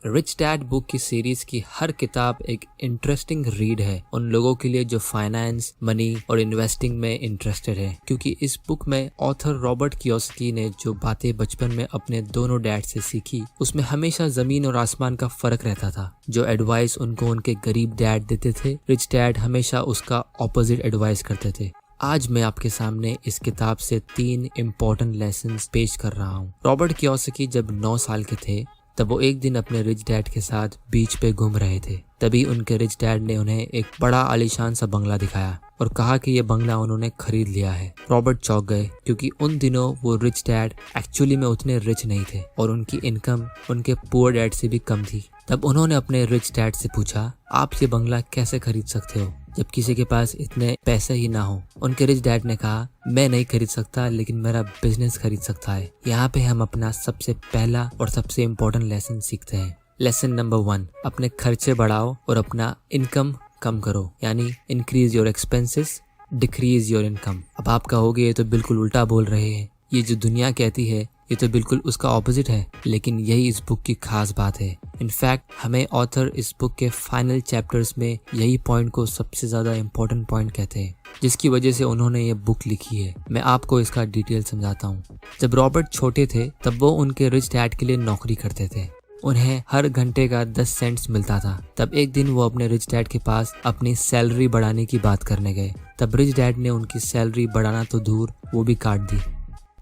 Rich dad book की series की हर किताब एक इंटरेस्टिंग रीड है उन लोगों के लिए जो फाइनेंस, मनी और इन्वेस्टिंग में इंटरेस्टेड है, क्योंकि इस बुक में ऑथर रॉबर्ट कियोसाकी ने जो बातें बचपन में अपने दोनों डैड से सीखी, उसमें हमेशा जमीन और आसमान का फर्क रहता था। जो एडवाइस उनको उनके गरीब डैड देते थे, रिच डैड हमेशा उसका ऑपोजिट एडवाइस करते थे। आज मैं आपके सामने इस किताब से 3 इम्पोर्टेंट लेसन्स पेश कर रहा हूँ। रॉबर्ट कियोसाकी जब 9 साल के थे तब वो एक दिन अपने रिच डैड के साथ बीच पे घूम रहे थे। तभी उनके रिच डैड ने उन्हें एक बड़ा आलीशान सा बंगला दिखाया और कहा कि ये बंगला उन्होंने खरीद लिया है। रॉबर्ट चौंक गए, क्योंकि उन दिनों वो रिच डैड एक्चुअली में उतने रिच नहीं थे और उनकी इनकम उनके पुअर डैड से भी कम थी। तब उन्होंने अपने रिच डैड से पूछा, आप ये बंगला कैसे खरीद सकते हो जब किसी के पास इतने पैसे ही ना हो। उनके रिच डैड ने कहा, मैं नहीं खरीद सकता, लेकिन मेरा बिजनेस खरीद सकता है। यहाँ पे हम अपना सबसे पहला और सबसे इम्पोर्टेंट लेसन सीखते हैं। लेसन नंबर 1, अपने खर्चे बढ़ाओ और अपना इनकम कम करो, यानी increase your expenses, decrease your income. अब आप कहोगे ये तो बिल्कुल उल्टा बोल रहे हैं, ये जो दुनिया कहती है ये तो बिल्कुल उसका ऑपोजिट है, लेकिन यही इस बुक की खास बात है। इनफैक्ट हमें ऑथर इस बुक के फाइनल चैप्टर्स में यही पॉइंट को सबसे ज्यादा इम्पोर्टेंट पॉइंट कहते हैं, जिसकी वजह से उन्होंने ये बुक लिखी है। मैं आपको इसका डिटेल समझाता हूँ। जब रॉबर्ट छोटे थे तब वो उनके रिच डैड के लिए नौकरी करते थे। उन्हें हर घंटे का 10 सेंट्स मिलता था। तब एक दिन वो अपने रिच डैड के पास अपनी सैलरी बढ़ाने की बात करने गए। तब रिच डैड ने उनकी सैलरी बढ़ाना तो दूर, वो भी काट दी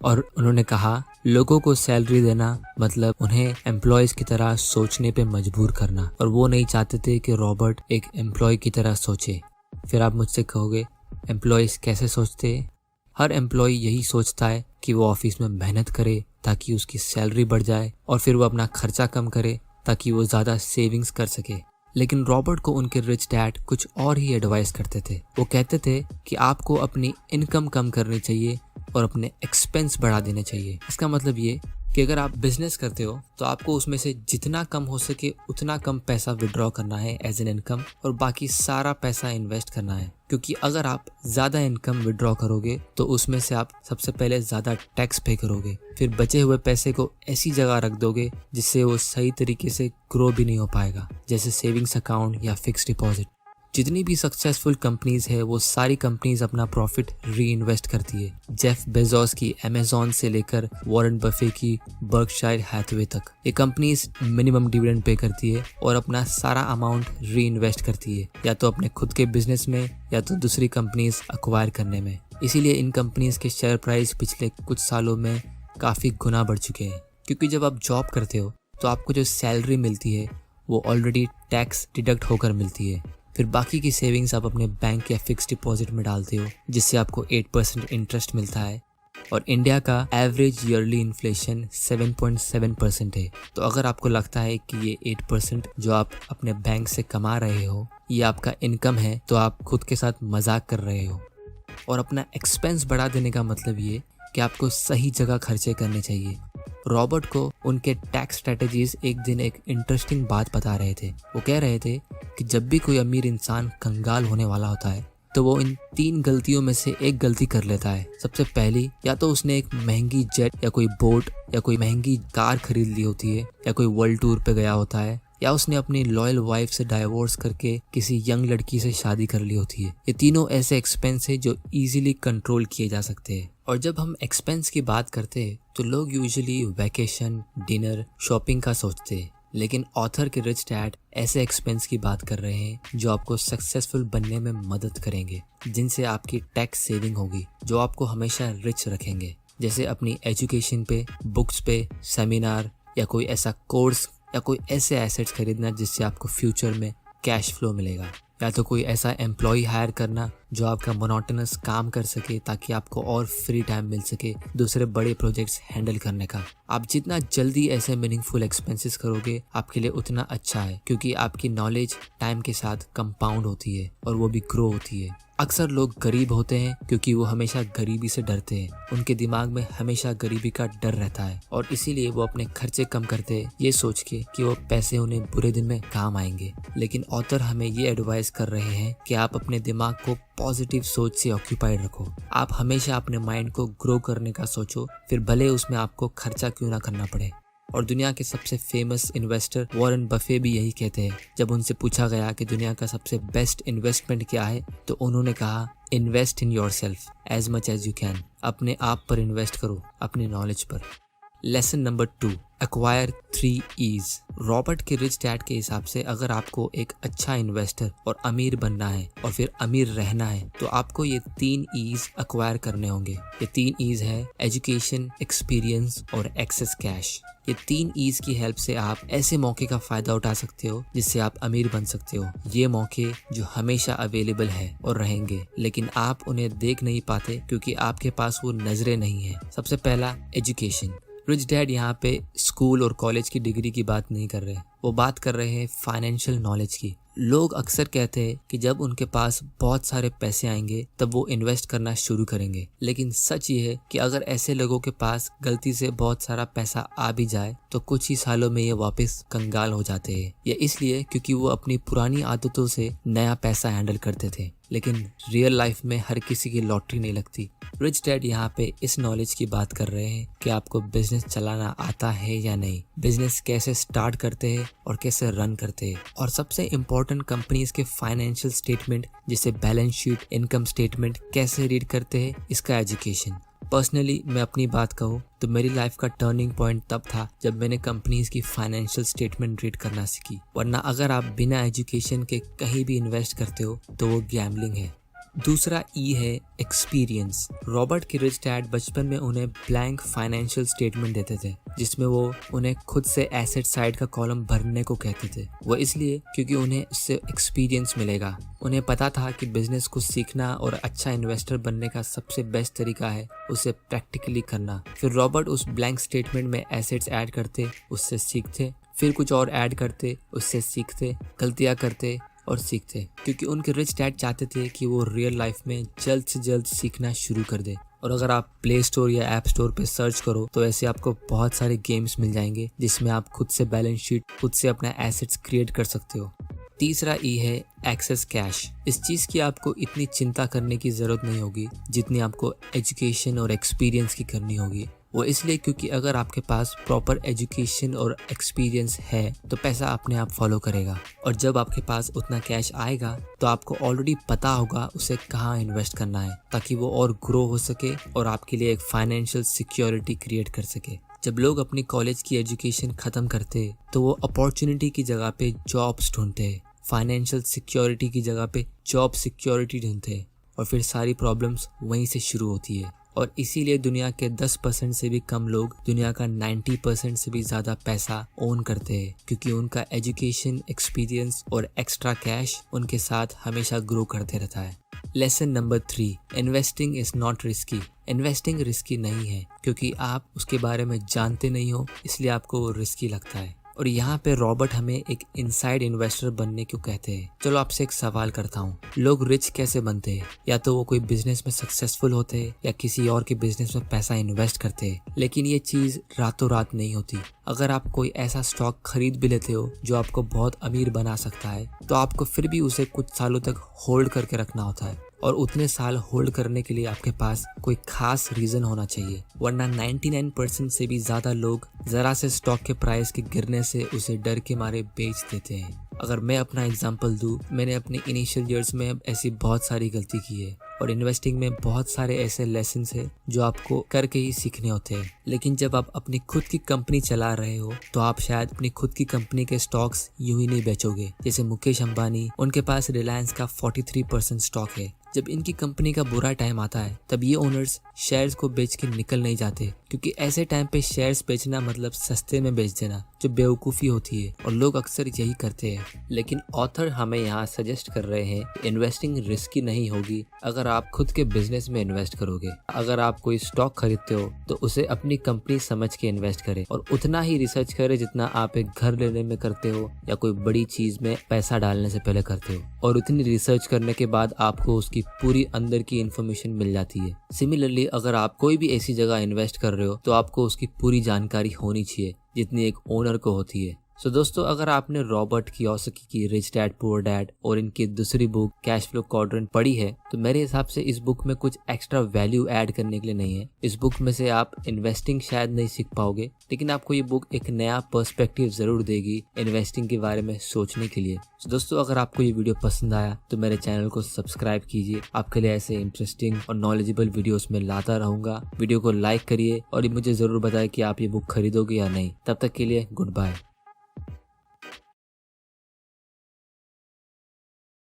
और उन्होंने कहा, लोगों को सैलरी देना मतलब उन्हें एम्प्लॉयज की तरह सोचने पे मजबूर करना, और वो नहीं चाहते थे कि रॉबर्ट एक एम्प्लॉय की तरह सोचे। फिर आप मुझसे कहोगे, एम्प्लॉयज कैसे सोचते हैं? हर एम्प्लॉय यही सोचता है कि वो ऑफिस में मेहनत करे ताकि उसकी सैलरी बढ़ जाए और फिर वो अपना खर्चा कम करे ताकि वो ज्यादा सेविंग्स कर सके। लेकिन रॉबर्ट को उनके रिच डैड कुछ और ही एडवाइस करते थे। वो कहते थे कि आपको अपनी इनकम कम करनी चाहिए और अपने एक्सपेंस बढ़ा देने चाहिए। इसका मतलब ये कि अगर आप बिजनेस करते हो तो आपको उसमें से जितना कम हो सके उतना कम पैसा विड्रॉ करना है एज एन इनकम, और बाकी सारा पैसा इन्वेस्ट करना है। क्योंकि अगर आप ज्यादा इनकम विड्रॉ करोगे तो उसमें से आप सबसे पहले ज्यादा टैक्स पे करोगे, फिर बचे हुए पैसे को ऐसी जगह रख दोगे जिससे वो सही तरीके से ग्रो भी नहीं हो पाएगा, जैसे सेविंग्स अकाउंट या फिक्स डिपॉजिट। जितनी भी सक्सेसफुल कंपनीज है वो सारी कंपनीज अपना प्रॉफिट री इन्वेस्ट करती है। जेफ बेजोस की अमेज़न से लेकर वॉरेन बफे की बर्कशायर हैथवे तक, ये कंपनीज मिनिमम डिविडेंड पे करती है और अपना सारा अमाउंट री इन्वेस्ट करती है, या तो अपने खुद के बिजनेस में या तो दूसरी कंपनीज अक्वायर करने में। इसीलिए इन कंपनीज के शेयर प्राइस पिछले कुछ सालों में काफी गुना बढ़ चुके हैं। क्योंकि जब आप जॉब करते हो तो आपको जो सैलरी मिलती है वो ऑलरेडी टैक्स डिडक्ट होकर मिलती है। फिर बाकी की सेविंग्स आप अपने बैंक या फिक्स डिपॉजिट में डालते हो, जिससे आपको 8% इंटरेस्ट मिलता है। और इंडिया का एवरेज ईयरली इन्फ्लेशन 7.7% है। तो अगर आपको लगता है कि ये 8% जो आप अपने बैंक से कमा रहे हो ये आपका इनकम है, तो आप खुद के साथ मजाक कर रहे हो। और अपना एक्सपेंस बढ़ा देने का मतलब ये कि आपको सही जगह खर्चे करने चाहिए। रॉबर्ट को उनके टैक्स स्ट्रेटजीज एक दिन एक इंटरेस्टिंग बात बता रहे थे। वो कह रहे थे कि जब भी कोई अमीर इंसान कंगाल होने वाला होता है तो वो इन 3 गलतियों में से एक गलती कर लेता है। सबसे पहली, या तो उसने एक महंगी जेट या कोई बोट या कोई महंगी कार खरीद ली होती है, या कोई वर्ल्ड टूर पे गया होता है, या उसने अपनी लॉयल वाइफ से डाइवोर्स करके किसी यंग लड़की से शादी कर ली होती है। ये तीनों ऐसे एक्सपेंस है जो इजीली कंट्रोल किए जा सकते हैं। और जब हम एक्सपेंस की बात करते हैं तो लोग यूजुअली वैकेशन, डिनर, शॉपिंग का सोचते हैं, लेकिन ऑथर के रिच डैड ऐसे एक्सपेंस की बात कर रहे हैं जो आपको सक्सेसफुल बनने में मदद करेंगे, जिनसे आपकी टैक्स सेविंग होगी, जो आपको हमेशा रिच रखेंगे। जैसे अपनी एजुकेशन पे, बुक्स पे, सेमिनार या कोई ऐसा कोर्स या कोई ऐसे एसेट्स खरीदना जिससे आपको फ्यूचर में कैश फ्लो मिलेगा, या तो कोई ऐसा एम्प्लॉय हायर करना जो आपका मोनोटोनस काम कर सके ताकि आपको और फ्री टाइम मिल सके दूसरे बड़े प्रोजेक्ट्स हैंडल करने का। आप जितना जल्दी ऐसे मीनिंगफुल एक्सपेंसेस करोगे आपके लिए उतना अच्छा है, क्योंकि आपकी नॉलेज टाइम के साथ कंपाउंड होती है और वो भी ग्रो होती है। अक्सर लोग गरीब होते हैं क्योंकि वो हमेशा गरीबी से डरते हैं। उनके दिमाग में हमेशा गरीबी का डर रहता है और इसीलिए वो अपने खर्चे कम करते हैं, ये सोच के कि वो पैसे उन्हें बुरे दिन में काम आएंगे। लेकिन ऑथर हमें ये एडवाइस कर रहे हैं कि आप अपने दिमाग को पॉजिटिव सोच से ऑक्यूपाइड रखो। आप हमेशा अपने माइंड को ग्रो करने का सोचो, फिर भले उसमें आपको खर्चा क्यों ना करना पड़े। और दुनिया के सबसे फेमस इन्वेस्टर वॉरेन बफे भी यही कहते हैं। जब उनसे पूछा गया कि दुनिया का सबसे बेस्ट इन्वेस्टमेंट क्या है, तो उन्होंने कहा invest in yourself as much as you can. अपने आप पर इन्वेस्ट करो, अपनी नॉलेज पर। Lesson number 2, acquire 3 E's। Robert के रिच डैड के हिसाब से अगर आपको एक अच्छा इन्वेस्टर और अमीर बनना है और फिर अमीर रहना है, तो आपको ये 3 E's एक्वायर करने होंगे। ये 3 E's है एजुकेशन, एक्सपीरियंस और एक्सेस कैश। ये 3 E's की हेल्प से आप ऐसे मौके का फायदा उठा सकते हो जिससे आप अमीर बन सकते हो। ये मौके जो हमेशा अवेलेबल है और रहेंगे, लेकिन आप उन्हें देख नहीं पाते क्योंकि आपके पास वो नजरें नहीं है। सबसे पहला, एजुकेशन। रिच डैड यहाँ पे स्कूल और कॉलेज की डिग्री की बात नहीं कर रहे, वो बात कर रहे हैं फाइनेंशियल नॉलेज की। लोग अक्सर कहते हैं कि जब उनके पास बहुत सारे पैसे आएंगे तब वो इन्वेस्ट करना शुरू करेंगे, लेकिन सच ये है कि अगर ऐसे लोगों के पास गलती से बहुत सारा पैसा आ भी जाए तो कुछ ही सालों में ये वापस कंगाल हो जाते हैं। ये इसलिए क्योंकि वो अपनी पुरानी आदतों से नया पैसा हैंडल करते थे, लेकिन रियल लाइफ में हर किसी की लॉटरी नहीं लगती। रिच डैड यहाँ पे इस नॉलेज की बात कर रहे हैं कि आपको बिजनेस चलाना आता है या नहीं, बिजनेस कैसे स्टार्ट करते हैं और कैसे रन करते हैं, और सबसे इम्पोर्टेंट कंपनीज के फाइनेंशियल स्टेटमेंट जैसे बैलेंस शीट, इनकम स्टेटमेंट कैसे रीड करते हैं, इसका एजुकेशन। पर्सनली मैं अपनी बात कहूँ तो मेरी लाइफ का टर्निंग पॉइंट तब था जब मैंने कंपनीज की फाइनेंशियल स्टेटमेंट रीड करना सीखी। वरना अगर आप बिना एजुकेशन के कहीं भी इन्वेस्ट करते हो तो वो गैम्बलिंग है। दूसरा ई है एक्सपीरियंस। रॉबर्ट के रिच डैड बचपन में उन्हें ब्लैंक फाइनेंशियल स्टेटमेंट देते थे जिसमें वो उन्हें खुद से एसेट साइड का कॉलम भरने को कहते थे। वो इसलिए क्योंकि उन्हें इससे एक्सपीरियंस मिलेगा। उन्हें पता था कि बिजनेस को सीखना और अच्छा इन्वेस्टर बनने का सबसे बेस्ट तरीका है उसे प्रैक्टिकली करना। फिर रॉबर्ट उस ब्लैंक स्टेटमेंट में एसेट्स ऐड करते, उससे सीखते, फिर कुछ और ऐड करते, उससे सीखते, गलतियां करते और सीखते, क्योंकि उनके रिच डैड चाहते थे कि वो रियल लाइफ में जल्द से जल्द सीखना शुरू कर दे। और अगर आप प्ले स्टोर या ऐप स्टोर पे सर्च करो तो ऐसे आपको बहुत सारे गेम्स मिल जाएंगे जिसमें आप खुद से बैलेंस शीट, खुद से अपना एसेट्स क्रिएट कर सकते हो। तीसरा ई है एक्सेस कैश। इस चीज की आपको इतनी चिंता करने की जरूरत नहीं होगी जितनी आपको एजुकेशन और एक्सपीरियंस की करनी होगी। वो इसलिए क्योंकि अगर आपके पास प्रॉपर एजुकेशन और एक्सपीरियंस है तो पैसा अपने आप फॉलो करेगा, और जब आपके पास उतना कैश आएगा तो आपको ऑलरेडी पता होगा उसे कहाँ इन्वेस्ट करना है ताकि वो और ग्रो हो सके और आपके लिए एक फाइनेंशियल सिक्योरिटी क्रिएट कर सके। जब लोग अपनी कॉलेज की एजुकेशन खत्म करते तो वो अपॉर्चुनिटी की जगह पे जॉब्स ढूंढते, फाइनेंशियल सिक्योरिटी की जगह पे जॉब सिक्योरिटी ढूंढते, और फिर सारी प्रॉब्लम्स वहीं से शुरू होती है। और इसीलिए दुनिया के 10% से भी कम लोग दुनिया का 90% से भी ज़्यादा पैसा ओन करते हैं, क्योंकि उनका एजुकेशन, एक्सपीरियंस और एक्स्ट्रा कैश उनके साथ हमेशा ग्रो करते रहता है। Lesson number 3, investing is not risky. Investing risky नहीं है क्योंकि आप उसके बारे में जानते नहीं हो, इसलिए आपको वो रिस्की लगता है। और यहाँ पे रॉबर्ट हमें एक इनसाइड इन्वेस्टर बनने क्यों कहते हैं। चलो आपसे एक सवाल करता हूँ, लोग रिच कैसे बनते हैं? या तो वो कोई बिजनेस में सक्सेसफुल होते हैं या किसी और के बिजनेस में पैसा इन्वेस्ट करते हैं, लेकिन ये चीज रातों रात नहीं होती। अगर आप कोई ऐसा स्टॉक खरीद भी लेते हो जो आपको बहुत अमीर बना सकता है, तो आपको फिर भी उसे कुछ सालों तक होल्ड करके रखना होता है, और उतने साल होल्ड करने के लिए आपके पास कोई खास रीजन होना चाहिए। वरना 99% से भी ज्यादा लोग जरा से स्टॉक के प्राइस के गिरने से उसे डर के मारे बेच देते हैं। अगर मैं अपना एग्जांपल दूं, मैंने अपने इनिशियल ईयर्स में ऐसी बहुत सारी गलती की है, और इन्वेस्टिंग में बहुत सारे ऐसे लेसन्स हैं जो आपको करके ही सीखने होते हैं। लेकिन जब आप अपनी खुद की कंपनी चला रहे हो तो आप शायद अपनी खुद की कंपनी के स्टॉक्स यूं ही नहीं बेचोगे। जैसे मुकेश अंबानी, उनके पास रिलायंस का 43% स्टॉक है। जब इनकी कंपनी का बुरा टाइम आता है तब ये ओनर्स शेयर्स को बेच के निकल नहीं जाते, क्योंकि ऐसे टाइम पे शेयर्स बेचना मतलब सस्ते में बेच देना, जो बेवकूफ़ी होती है, और लोग अक्सर यही करते हैं। लेकिन ऑथर हमें यहाँ सजेस्ट कर रहे हैं कि इन्वेस्टिंग रिस्की नहीं होगी अगर आप खुद के बिजनेस में इन्वेस्ट करोगे। अगर आप कोई स्टॉक खरीदते हो तो उसे अपनी कंपनी समझ के इन्वेस्ट करें, और उतना ही रिसर्च करें जितना आप एक घर लेने में करते हो या कोई बड़ी चीज में पैसा डालने से पहले करते हो। और उतनी रिसर्च करने के बाद आपको उसकी पूरी अंदर की इन्फॉर्मेशन मिल जाती है। सिमिलरली अगर आप कोई भी ऐसी जगह इन्वेस्ट कर रहे हो तो आपको उसकी पूरी जानकारी होनी चाहिए जितनी एक ओनर को होती है। सो दोस्तों, अगर आपने रॉबर्ट कियोसाकी की रिच डैड पुअर डैड और इनकी दूसरी बुक कैश फ्लो क्वाड्रेंट पढ़ी है तो मेरे हिसाब से इस बुक में कुछ एक्स्ट्रा वैल्यू ऐड करने के लिए नहीं है। इस बुक में से आप इन्वेस्टिंग शायद नहीं सीख पाओगे, लेकिन आपको ये बुक एक नया पर्सपेक्टिव जरूर देगी इन्वेस्टिंग के बारे में सोचने के लिए। तो दोस्तों, अगर आपको ये वीडियो पसंद आया तो मेरे चैनल को सब्सक्राइब कीजिए। आपके लिए ऐसे इंटरेस्टिंग और नॉलेजेबल वीडियोस में लाता रहूंगा। वीडियो को लाइक करिए और मुझे जरूर बताएं कि आप ये बुक खरीदोगे या नहीं। तब तक के लिए गुड बाय।